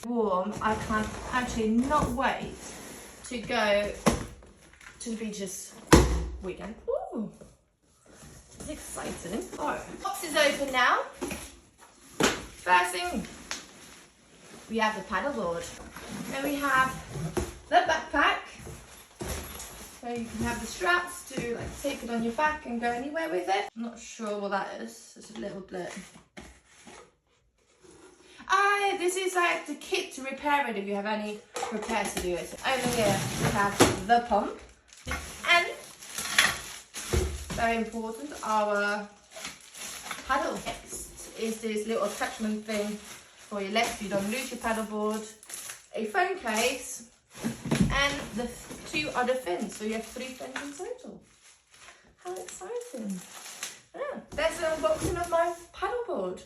warm, I can actually not wait to go to the beach this weekend. Ooh, it's exciting. Oh, box is open now. First thing, we have the paddleboard. Then we have the backpack. So you can have the straps to like take it on your back and go anywhere with it. I'm not sure what that is. It's a little blip. This is like the kit to repair it if you have any repairs to do it. Over here we have the pump. And, very important, our paddle. Next is this little attachment thing for your legs so you don't lose your paddleboard. A phone case. And the 2 other fins, so you have 3 fins in total. How exciting! Yeah, that's an unboxing of my paddleboard.